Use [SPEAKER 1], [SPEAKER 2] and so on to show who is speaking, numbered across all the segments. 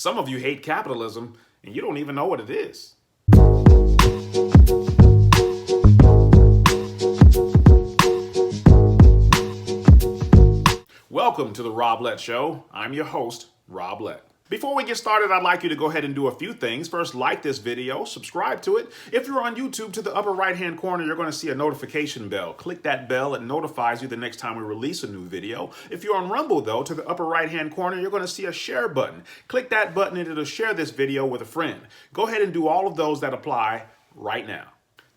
[SPEAKER 1] Some of you hate capitalism and you don't even know what it is. Welcome to the Rob Lett Show. I'm your host, Rob Lett. Before we get started, I'd like you to go ahead and do a few things. First, like this video, subscribe to it. If you're on YouTube, to the upper right-hand corner, you're going to see a notification bell. Click that bell. It notifies you the next time we release a new video. If you're on Rumble, though, to the upper right-hand corner, you're going to see a share button. Click that button and it'll share this video with a friend. Go ahead and do all of those that apply right now.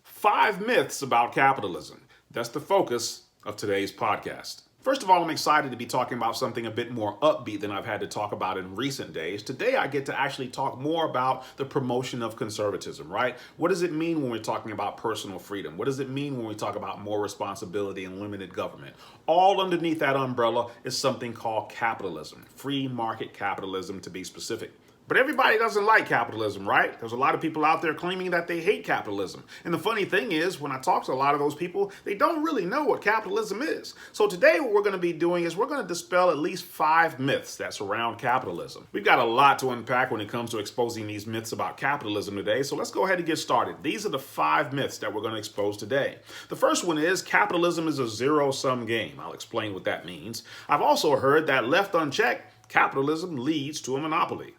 [SPEAKER 1] 5 myths about capitalism. That's the focus of today's podcast. First of all, I'm excited to be talking about something a bit more upbeat than I've had to talk about in recent days. Today, I get to actually talk more about the promotion of conservatism, right? What does it mean when we're talking about personal freedom? What does it mean when we talk about more responsibility and limited government? All underneath that umbrella is something called capitalism, free market capitalism to be specific. But everybody doesn't like capitalism, right? There's a lot of people out there claiming that they hate capitalism. And the funny thing is, when I talk to a lot of those people, they don't really know what capitalism is. So today what we're going to be doing is we're going to dispel at least 5 myths that surround capitalism. We've got a lot to unpack when it comes to exposing these myths about capitalism today. So let's go ahead and get started. These are the 5 myths that we're going to expose today. The first one is capitalism is a zero-sum game. I'll explain what that means. I've also heard that left unchecked, capitalism leads to a monopoly.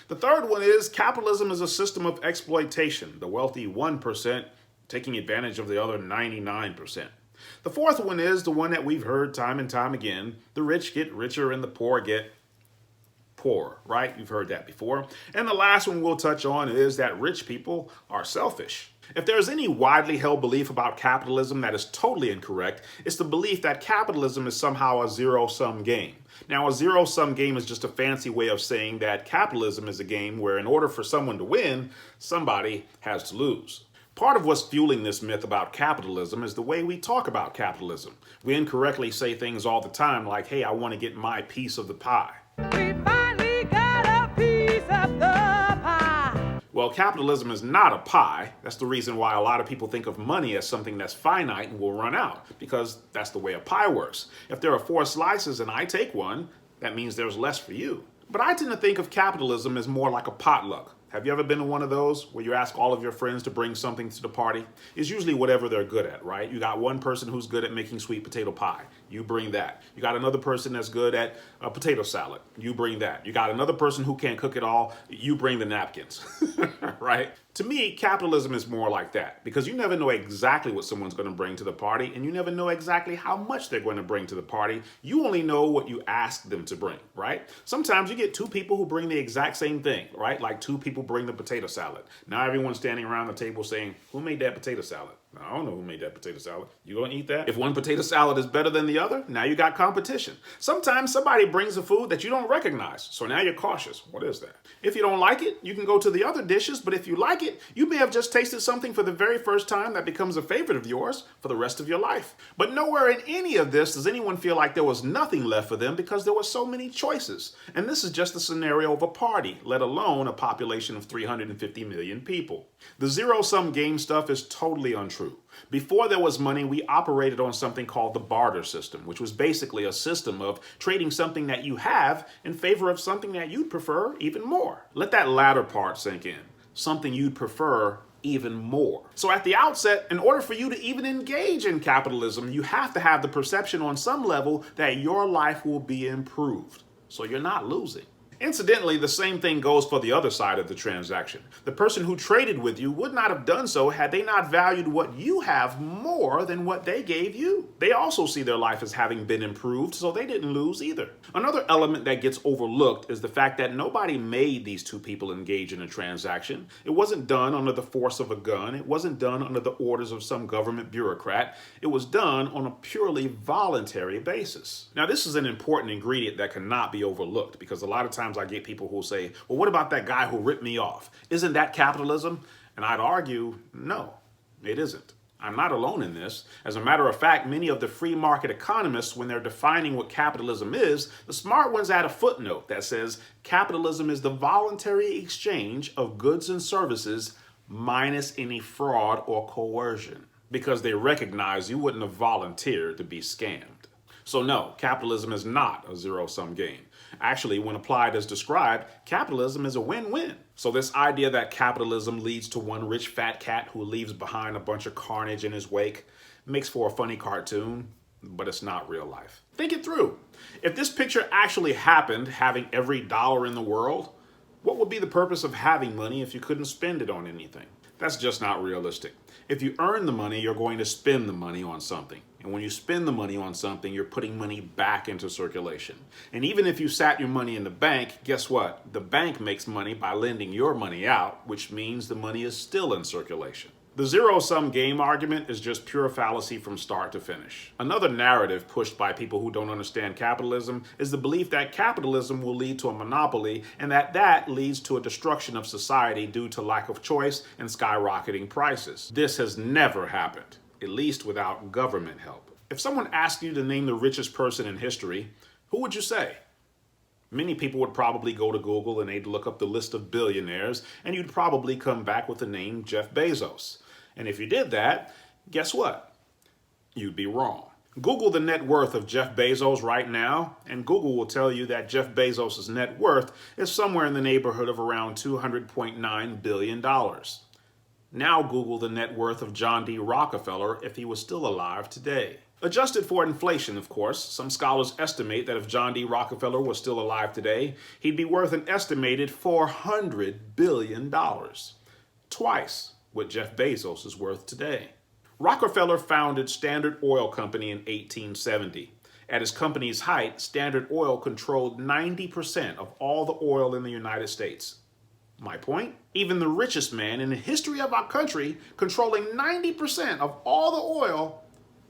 [SPEAKER 1] The third one is capitalism is a system of exploitation, the wealthy 1% taking advantage of the other 99%. The fourth one is the one that we've heard time and time again, the rich get richer and the poor get poorer, right? You've heard that before. And the last one we'll touch on is that rich people are selfish. If there's any widely held belief about capitalism that is totally incorrect, it's the belief that capitalism is somehow a zero-sum game. Now, a zero-sum game is just a fancy way of saying that capitalism is a game where in order for someone to win, somebody has to lose. Part of what's fueling this myth about capitalism is the way we talk about capitalism. We incorrectly say things all the time like, hey, I want to get my piece of the pie. We finally got a piece of the pie. Well, capitalism is not a pie. That's the reason why a lot of people think of money as something that's finite and will run out, because that's the way a pie works. If there are 4 slices and I take one, that means there's less for you. But I tend to think of capitalism as more like a potluck. Have you ever been to one of those where you ask all of your friends to bring something to the party? It's usually whatever they're good at, right? You got one person who's good at making sweet potato pie. You bring that. You got another person that's good at a potato salad. You bring that. You got another person who can't cook it all. You bring the napkins, right? To me, capitalism is more like that because you never know exactly what someone's going to bring to the party and you never know exactly how much they're going to bring to the party. You only know what you ask them to bring, right? Sometimes you get 2 people who bring the exact same thing, right? Like 2 people bring the potato salad. Now everyone's standing around the table saying, who made that potato salad? I don't know who made that potato salad. You gonna eat that? If one potato salad is better than the other, now you got competition. Sometimes somebody brings a food that you don't recognize, so now you're cautious. What is that? If you don't like it, you can go to the other dishes, but if you like it, you may have just tasted something for the very first time that becomes a favorite of yours for the rest of your life. But nowhere in any of this does anyone feel like there was nothing left for them because there were so many choices. And this is just the scenario of a party, let alone a population of 350 million people. The zero-sum game stuff is totally untrue. Before there was money, we operated on something called the barter system, which was basically a system of trading something that you have in favor of something that you'd prefer even more. Let that latter part sink in. Something you'd prefer even more. So at the outset, in order for you to even engage in capitalism, you have to have the perception on some level that your life will be improved. So you're not losing. Incidentally, the same thing goes for the other side of the transaction. The person who traded with you would not have done so had they not valued what you have more than what they gave you. They also see their life as having been improved, so they didn't lose either. Another element that gets overlooked is the fact that nobody made these 2 people engage in a transaction. It wasn't done under the force of a gun. It wasn't done under the orders of some government bureaucrat. It was done on a purely voluntary basis. Now, this is an important ingredient that cannot be overlooked because a lot of times I get people who say, well, what about that guy who ripped me off? Isn't that capitalism? And I'd argue, no, it isn't. I'm not alone in this. As a matter of fact, many of the free market economists, when they're defining what capitalism is, the smart ones add a footnote that says capitalism is the voluntary exchange of goods and services minus any fraud or coercion, because they recognize you wouldn't have volunteered to be scammed. So no, capitalism is not a zero-sum game. Actually, when applied as described, capitalism is a win-win. So this idea that capitalism leads to one rich fat cat who leaves behind a bunch of carnage in his wake makes for a funny cartoon, but it's not real life. Think it through. If this picture actually happened, having every dollar in the world, what would be the purpose of having money if you couldn't spend it on anything? That's just not realistic. If you earn the money, you're going to spend the money on something. And when you spend the money on something, you're putting money back into circulation. And even if you sat your money in the bank, guess what? The bank makes money by lending your money out, which means the money is still in circulation. The zero-sum game argument is just pure fallacy from start to finish. Another narrative pushed by people who don't understand capitalism is the belief that capitalism will lead to a monopoly and that leads to a destruction of society due to lack of choice and skyrocketing prices. This has never happened, at least without government help. If someone asked you to name the richest person in history, who would you say? Many people would probably go to Google and they'd look up the list of billionaires, and you'd probably come back with the name Jeff Bezos. And if you did that, guess what? You'd be wrong. Google the net worth of Jeff Bezos right now, and Google will tell you that Jeff Bezos' net worth is somewhere in the neighborhood of around $200.9 billion. Now Google the net worth of John D. Rockefeller if he was still alive today. Adjusted for inflation, of course, some scholars estimate that if John D. Rockefeller was still alive today, he'd be worth an estimated $400 billion. Twice what Jeff Bezos is worth today. Rockefeller founded Standard Oil Company in 1870. At his company's height, Standard Oil controlled 90% of all the oil in the United States. My point? Even the richest man in the history of our country, controlling 90% of all the oil,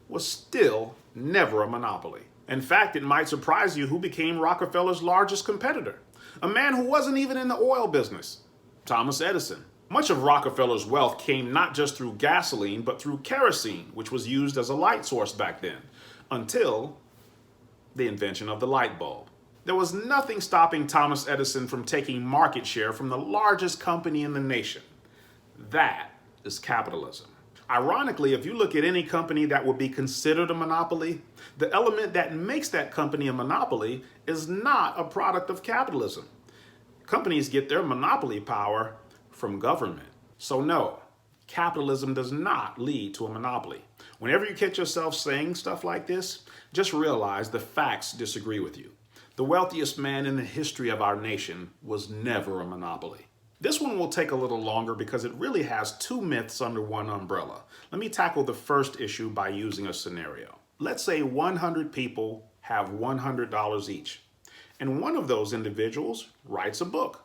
[SPEAKER 1] was still never a monopoly. In fact, it might surprise you who became Rockefeller's largest competitor. A man who wasn't even in the oil business, Thomas Edison. Much of Rockefeller's wealth came not just through gasoline, but through kerosene, which was used as a light source back then, until the invention of the light bulb. There was nothing stopping Thomas Edison from taking market share from the largest company in the nation. That is capitalism. Ironically, if you look at any company that would be considered a monopoly, the element that makes that company a monopoly is not a product of capitalism. Companies get their monopoly power from government. So no, capitalism does not lead to a monopoly. Whenever you catch yourself saying stuff like this, just realize the facts disagree with you. The wealthiest man in the history of our nation was never a monopoly. This one will take a little longer because it really has two myths under one umbrella. Let me tackle the first issue by using a scenario. Let's say 100 people have $100 each, and one of those individuals writes a book,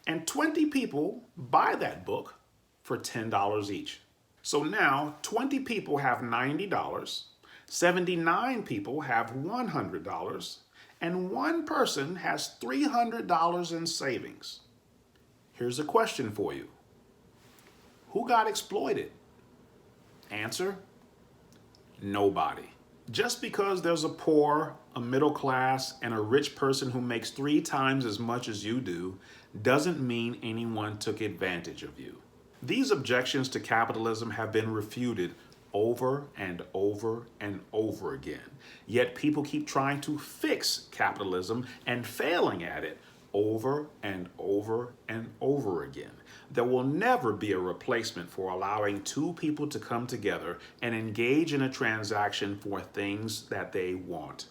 [SPEAKER 1] and 20 people buy that book for $10 each. So now 20 people have $90, 79 people have $100, and one person has $300 in savings. Here's a question for you. Who got exploited? Answer: nobody. Just because there's a poor, a middle class, and a rich person who makes 3 times as much as you do doesn't mean anyone took advantage of you. These objections to capitalism have been refuted over and over and over again. Yet people keep trying to fix capitalism and failing at it over and over and over again. There will never be a replacement for allowing two people to come together and engage in a transaction for things that they want.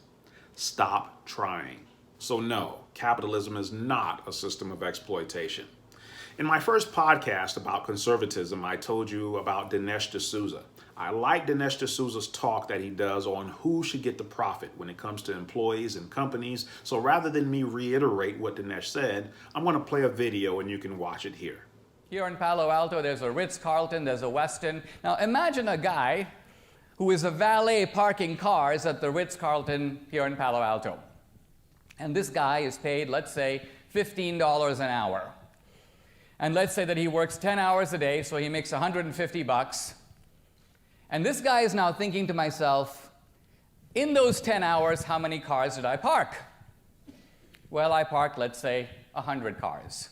[SPEAKER 1] Stop trying. So no, capitalism is not a system of exploitation. In my first podcast about conservatism, I told you about Dinesh D'Souza. I like Dinesh D'Souza's talk that he does on who should get the profit when it comes to employees and companies. So rather than me reiterate what Dinesh said, I'm going to play a video and you can watch it here.
[SPEAKER 2] Here in Palo Alto, there's a Ritz-Carlton, there's a Westin. Now imagine a guy who is a valet parking cars at the Ritz-Carlton here in Palo Alto. And this guy is paid, let's say, $15 an hour. And let's say that he works 10 hours a day, so he makes $150. And this guy is now thinking to myself, in those 10 hours, how many cars did I park? Well, I parked, let's say, 100 cars.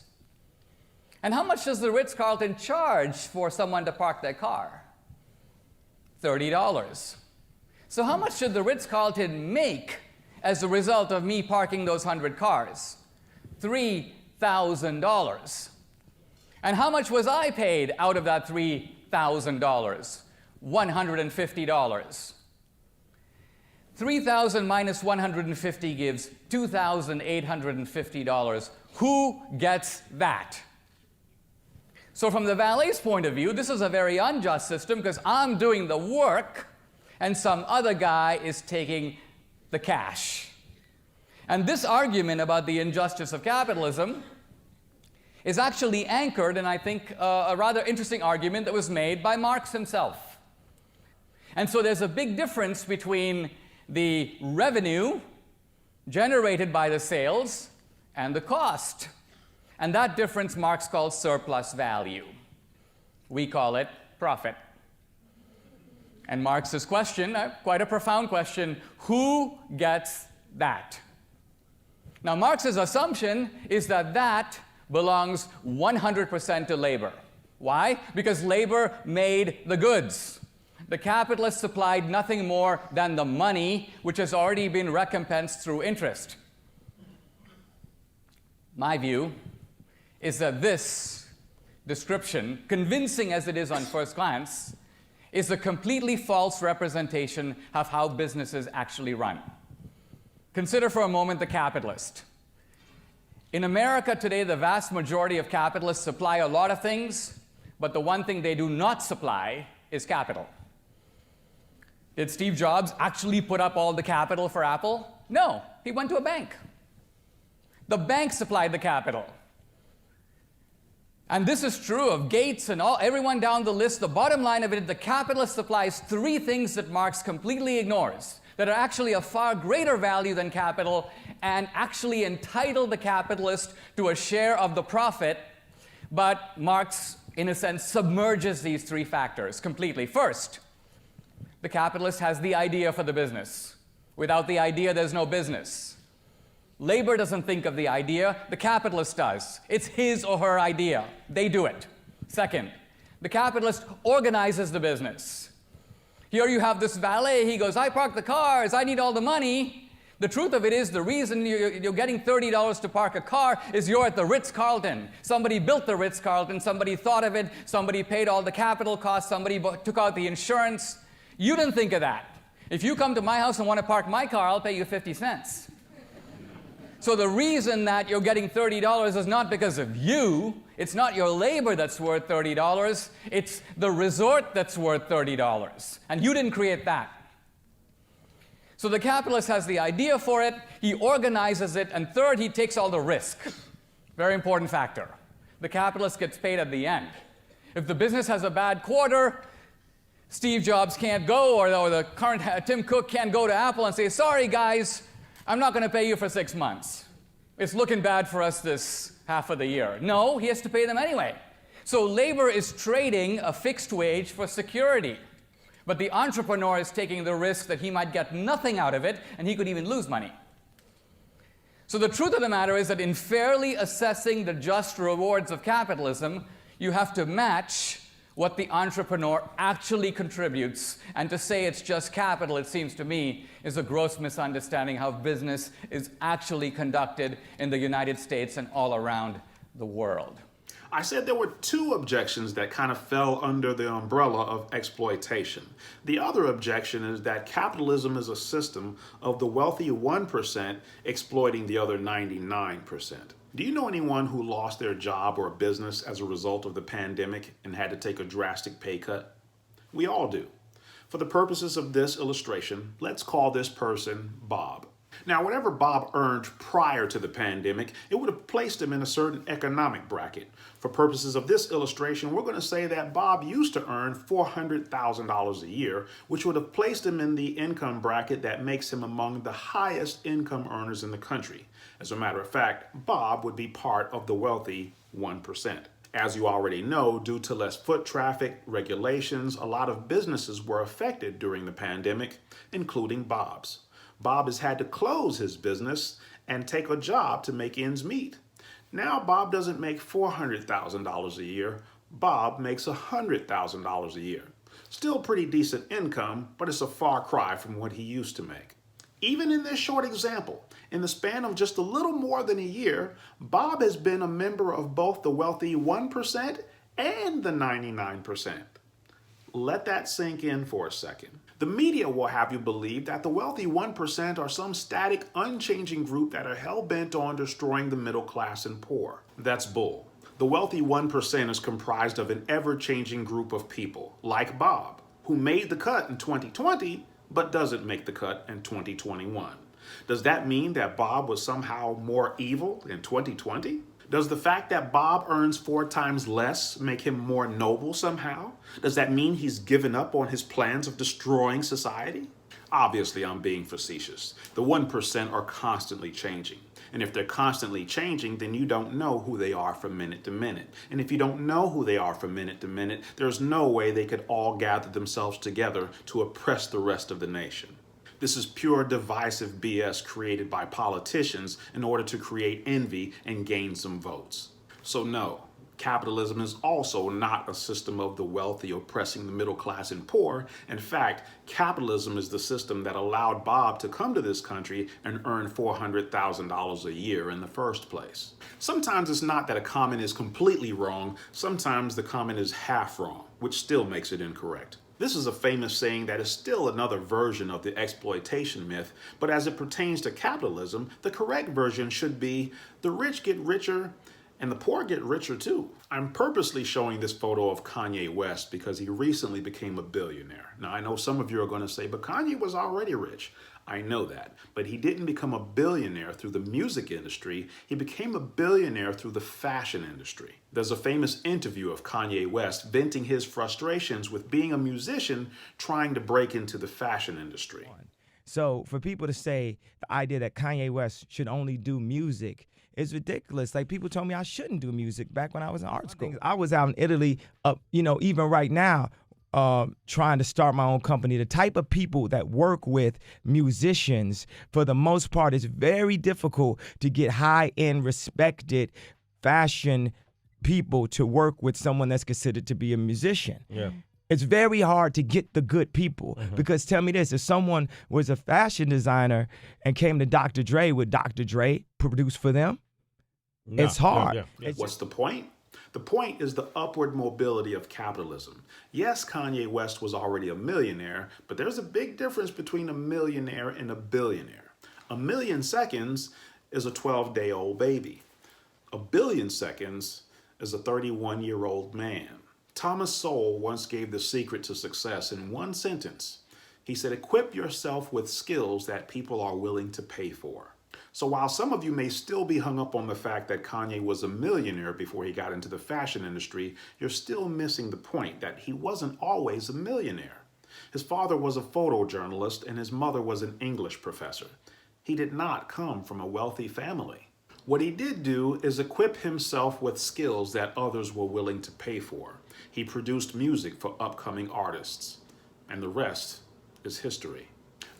[SPEAKER 2] And how much does the Ritz-Carlton charge for someone to park their car? $30. So how much should the Ritz-Carlton make as a result of me parking those 100 cars? $3,000. And how much was I paid out of that $3,000? $150. 3,000 minus 150 gives $2,850. Who gets that? So from the valet's point of view, this is a very unjust system because I'm doing the work and some other guy is taking the cash. And this argument about the injustice of capitalism is actually anchored in, I think, a rather interesting argument that was made by Marx himself. And so there's a big difference between the revenue generated by the sales and the cost. And that difference Marx calls surplus value. We call it profit. And Marx's question, quite a profound question, who gets that? Now Marx's assumption is that that belongs 100% to labor. Why? Because labor made the goods. The capitalist supplied nothing more than the money which has already been recompensed through interest. My view is that this description, convincing as it is on first glance, is a completely false representation of how businesses actually run. Consider for a moment the capitalist. In America today, the vast majority of capitalists supply a lot of things, but the one thing they do not supply is capital. Did Steve Jobs actually put up all the capital for Apple? No, he went to a bank. The bank supplied the capital. And this is true of Gates and everyone down the list. The bottom line of it, the capitalist supplies three things that Marx completely ignores, that are actually of far greater value than capital and actually entitle the capitalist to a share of the profit. But Marx, in a sense, submerges these three factors completely. First, the capitalist has the idea for the business. Without the idea, there's no business. Labor doesn't think of the idea, the capitalist does. It's his or her idea. They do it. Second, the capitalist organizes the business. Here you have this valet, he goes, I park the cars, I need all the money. The truth of it is the reason you're getting $30 to park a car is you're at the Ritz-Carlton. Somebody built the Ritz-Carlton, somebody thought of it, somebody paid all the capital costs, somebody took out the insurance. You didn't think of that. If you come to my house and want to park my car, I'll pay you 50 cents. So the reason that you're getting $30 is not because of you. It's not your labor that's worth $30. It's the resort that's worth $30. And you didn't create that. So the capitalist has the idea for it, he organizes it, and third, he takes all the risk. Very important factor. The capitalist gets paid at the end. If the business has a bad quarter, Steve Jobs can't go, or the current Tim Cook can't go to Apple and say, sorry guys, I'm not going to pay you for 6 months. It's looking bad for us this half of the year. No, he has to pay them anyway. So labor is trading a fixed wage for security. But the entrepreneur is taking the risk that he might get nothing out of it, and he could even lose money. So the truth of the matter is that in fairly assessing the just rewards of capitalism, you have to match what the entrepreneur actually contributes. And to say it's just capital, it seems to me, is a gross misunderstanding how business is actually conducted in the United States and all around the world.
[SPEAKER 1] I said there were two objections that kind of fell under the umbrella of exploitation. The other objection is that capitalism is a system of the wealthy 1% exploiting the other 99%. Do you know anyone who lost their job or business as a result of the pandemic and had to take a drastic pay cut? We all do. For the purposes of this illustration, let's call this person Bob. Now, whatever Bob earned prior to the pandemic, it would have placed him in a certain economic bracket. For purposes of this illustration, we're going to say that Bob used to earn $400,000 a year, which would have placed him in the income bracket that makes him among the highest income earners in the country. As a matter of fact, Bob would be part of the wealthy 1%. As you already know, due to less foot traffic, regulations, a lot of businesses were affected during the pandemic, including Bob's. Bob has had to close his business and take a job to make ends meet. Now Bob doesn't make $400,000 a year. Bob makes $100,000 a year. Still pretty decent income, but it's a far cry from what he used to make. Even in this short example, in the span of just a little more than a year, Bob has been a member of both the wealthy 1% and the 99%. Let that sink in for a second. The media will have you believe that the wealthy 1% are some static, unchanging group that are hell-bent on destroying the middle class and poor. That's bull. The wealthy 1% is comprised of an ever-changing group of people, like Bob, who made the cut in 2020, but doesn't make the cut in 2021. Does that mean that Bob was somehow more evil in 2020? Does the fact that Bob earns 4 times less make him more noble somehow? Does that mean he's given up on his plans of destroying society? Obviously, I'm being facetious. The 1% are constantly changing. And if they're constantly changing, then you don't know who they are from minute to minute. And if you don't know who they are from minute to minute, there's no way they could all gather themselves together to oppress the rest of the nation. This is pure divisive BS created by politicians in order to create envy and gain some votes. So no, capitalism is also not a system of the wealthy oppressing the middle class and poor. In fact, capitalism is the system that allowed Bob to come to this country and earn $400,000 a year in the first place. Sometimes it's not that a comment is completely wrong, sometimes the comment is half wrong, which still makes it incorrect. This is a famous saying that is still another version of the exploitation myth, but as it pertains to capitalism, the correct version should be, the rich get richer and the poor get richer too. I'm purposely showing this photo of Kanye West because he recently became a billionaire. Now I know some of you are going to say, but Kanye was already rich. I know that, but he didn't become a billionaire through the music industry. He became a billionaire through the fashion industry. There's a famous interview of Kanye West venting his frustrations with being a musician trying to break into the fashion industry.
[SPEAKER 3] So for people to say the idea that Kanye West should only do music is ridiculous. Like, people told me I shouldn't do music back when I was in art school. I was out in Italy, even right now, trying to start my own company. The type of people that work with musicians, for the most part, it's very difficult to get high-end, respected fashion people to work with someone that's considered to be a musician.
[SPEAKER 4] Yeah.
[SPEAKER 3] It's very hard to get the good people, because tell me this, if someone was a fashion designer and came to Dr. Dre, would Dr. Dre produce for them?
[SPEAKER 4] No,
[SPEAKER 3] It's hard.
[SPEAKER 4] yeah.
[SPEAKER 1] What's the point? The point is the upward mobility of capitalism. Yes, Kanye West was already a millionaire, but there's a big difference between a millionaire and a billionaire. A million seconds is a 12-day-old baby. A billion seconds is a 31-year-old man. Thomas Sowell once gave the secret to success in one sentence. He said, equip yourself with skills that people are willing to pay for. So while some of you may still be hung up on the fact that Kanye was a millionaire before he got into the fashion industry, you're still missing the point that he wasn't always a millionaire. His father was a photojournalist and his mother was an English professor. He did not come from a wealthy family. What he did do is equip himself with skills that others were willing to pay for. He produced music for upcoming artists, and the rest is history.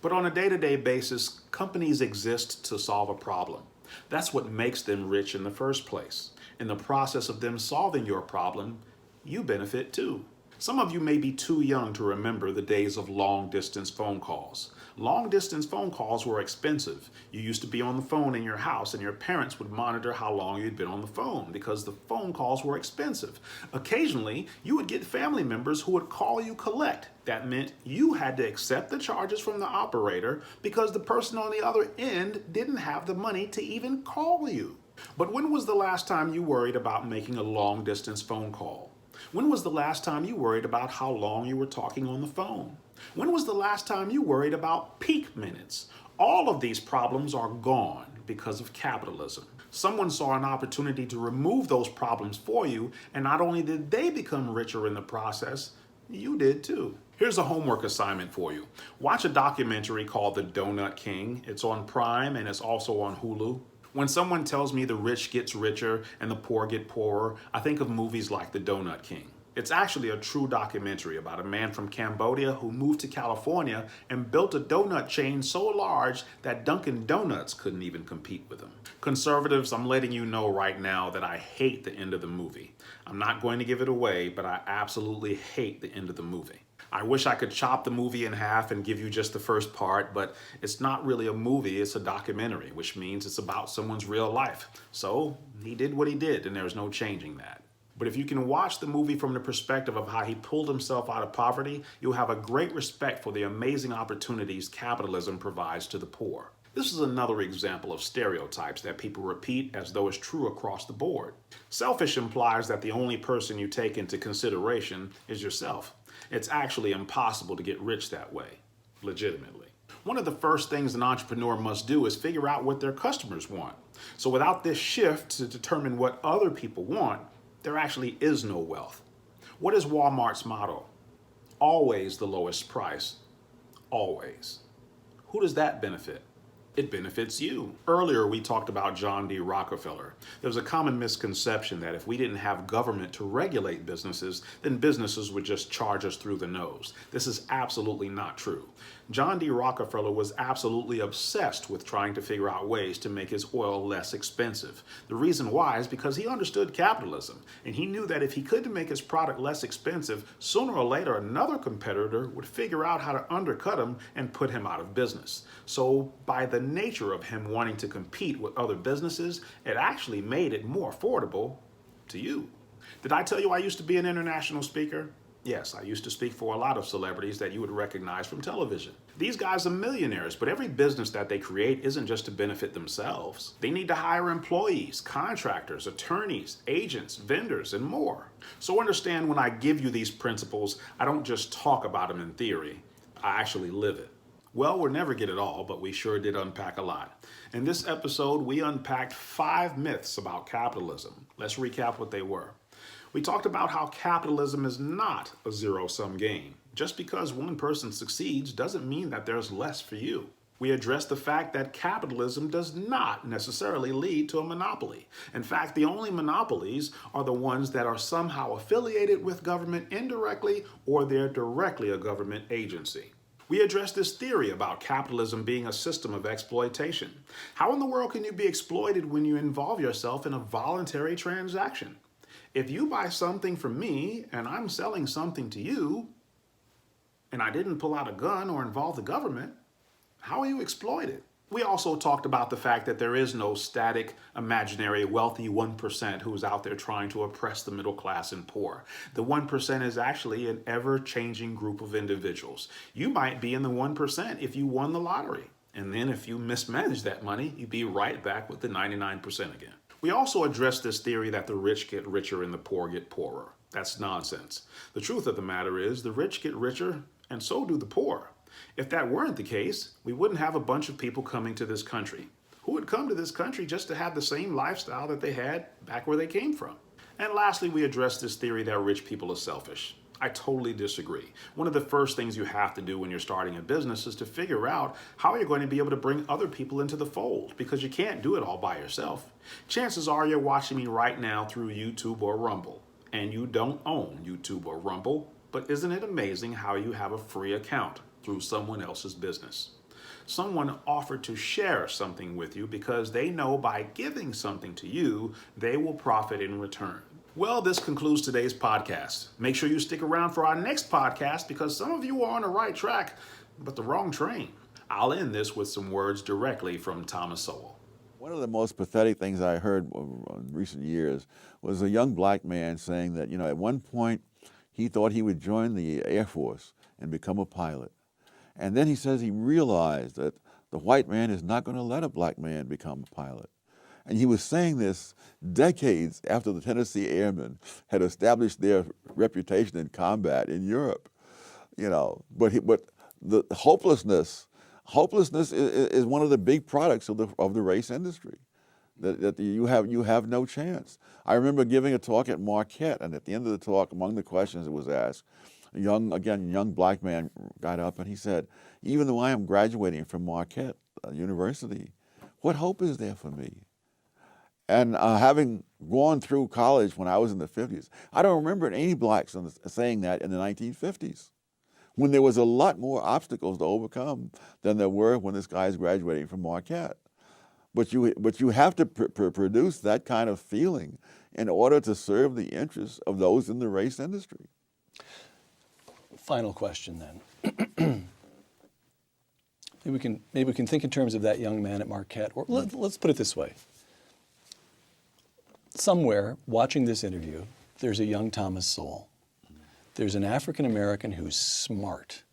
[SPEAKER 1] But on a day-to-day basis, companies exist to solve a problem. That's what makes them rich in the first place. In the process of them solving your problem, you benefit too. Some of you may be too young to remember the days of long-distance phone calls. Long-distance phone calls were expensive. You used to be on the phone in your house and your parents would monitor how long you'd been on the phone because the phone calls were expensive. Occasionally, you would get family members who would call you collect. That meant you had to accept the charges from the operator because the person on the other end didn't have the money to even call you. But when was the last time you worried about making a long-distance phone call? When was the last time you worried about how long you were talking on the phone? When was the last time you worried about peak minutes? All of these problems are gone because of capitalism. Someone saw an opportunity to remove those problems for you, and not only did they become richer in the process, you did too. Here's a homework assignment for you. Watch a documentary called The Donut King. It's on Prime and it's also on Hulu. When someone tells me the rich gets richer and the poor get poorer, I think of movies like The Donut King. It's actually a true documentary about a man from Cambodia who moved to California and built a donut chain so large that Dunkin' Donuts couldn't even compete with him. Conservatives, I'm letting you know right now that I hate the end of the movie. I'm not going to give it away, but I absolutely hate the end of the movie. I wish I could chop the movie in half and give you just the first part, but it's not really a movie, it's a documentary, which means it's about someone's real life. So he did what he did, and there's no changing that. But if you can watch the movie from the perspective of how he pulled himself out of poverty, you'll have a great respect for the amazing opportunities capitalism provides to the poor. This is another example of stereotypes that people repeat as though it's true across the board. Selfish implies that the only person you take into consideration is yourself. It's actually impossible to get rich that way, legitimately. One of the first things an entrepreneur must do is figure out what their customers want. So without this shift to determine what other people want, there actually is no wealth. What is Walmart's motto? Always the lowest price. Always. Who does that benefit? It benefits you. Earlier, we talked about John D. Rockefeller. There's a common misconception that if we didn't have government to regulate businesses, then businesses would just charge us through the nose. This is absolutely not true. John D. Rockefeller was absolutely obsessed with trying to figure out ways to make his oil less expensive. The reason why is because he understood capitalism, and he knew that if he could make his product less expensive, sooner or later another competitor would figure out how to undercut him and put him out of business. So by the nature of him wanting to compete with other businesses, it actually made it more affordable to you. Did I tell you I used to be an international speaker? Yes, I used to speak for a lot of celebrities that you would recognize from television. These guys are millionaires, but every business that they create isn't just to benefit themselves. They need to hire employees, contractors, attorneys, agents, vendors, and more. So understand, when I give you these principles, I don't just talk about them in theory. I actually live it. Well, we'll never get it all, but we sure did unpack a lot. In this episode, we unpacked 5 myths about capitalism. Let's recap what they were. We talked about how capitalism is not a zero-sum game. Just because one person succeeds doesn't mean that there's less for you. We addressed the fact that capitalism does not necessarily lead to a monopoly. In fact, the only monopolies are the ones that are somehow affiliated with government indirectly, or they're directly a government agency. We addressed this theory about capitalism being a system of exploitation. How in the world can you be exploited when you involve yourself in a voluntary transaction? If you buy something from me and I'm selling something to you, and I didn't pull out a gun or involve the government, how are you exploited? We also talked about the fact that there is no static, imaginary, wealthy 1% who's out there trying to oppress the middle class and poor. The 1% is actually an ever-changing group of individuals. You might be in the 1% if you won the lottery. And then if you mismanage that money, you'd be right back with the 99% again. We also addressed this theory that the rich get richer and the poor get poorer. That's nonsense. The truth of the matter is the rich get richer and so do the poor. If that weren't the case, we wouldn't have a bunch of people coming to this country. Who would come to this country just to have the same lifestyle that they had back where they came from? And lastly, we addressed this theory that rich people are selfish. I totally disagree. One of the first things you have to do when you're starting a business is to figure out how you're going to be able to bring other people into the fold, because you can't do it all by yourself. Chances are you're watching me right now through YouTube or Rumble, and you don't own YouTube or Rumble, but isn't it amazing how you have a free account through someone else's business? Someone offered to share something with you because they know by giving something to you, they will profit in return. Well, this concludes today's podcast. Make sure you stick around for our next podcast, because some of you are on the right track, but the wrong train. I'll end this with some words directly from Thomas Sowell.
[SPEAKER 4] One of the most pathetic things I heard in recent years was a young black man saying that, at one point he thought he would join the Air Force and become a pilot. And then he says he realized that the white man is not going to let a black man become a pilot. And he was saying this decades after the Tennessee Airmen had established their reputation in combat in Europe, But the hopelessness is one of the big products of the race industry. That you have no chance. I remember giving a talk at Marquette, and at the end of the talk, among the questions that was asked, a young black man got up and he said, "Even though I am graduating from Marquette University, what hope is there for me?" And having gone through college when I was in the 50s, I don't remember any blacks saying that in the 1950s, when there was a lot more obstacles to overcome than there were when this guy is graduating from Marquette. But you have to produce that kind of feeling in order to serve the interests of those in the race industry.
[SPEAKER 5] Final question then. Maybe we can think in terms of that young man at Marquette, or let's put it this way. Somewhere watching this interview, there's a young Thomas Sowell. There's an African American who's smart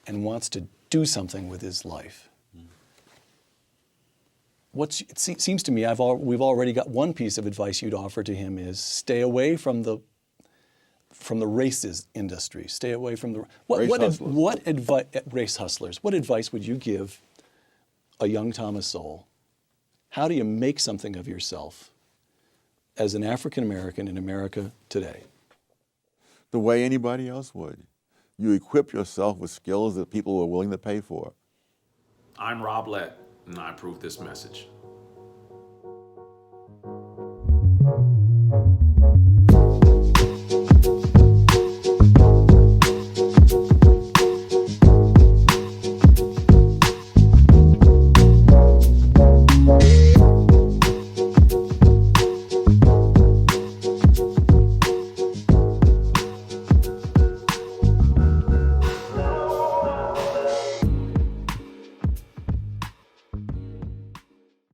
[SPEAKER 5] and wants to do something with his life. It seems to me we've already got one piece of advice you'd offer to him is stay away from the races industry. Stay away from the race hustlers. What advice would you give a young Thomas Sowell? How do you make something of yourself as an African American in America today?
[SPEAKER 4] The way anybody else would. You equip yourself with skills that people are willing to pay for.
[SPEAKER 1] I'm Rob Lett, and I approve this message.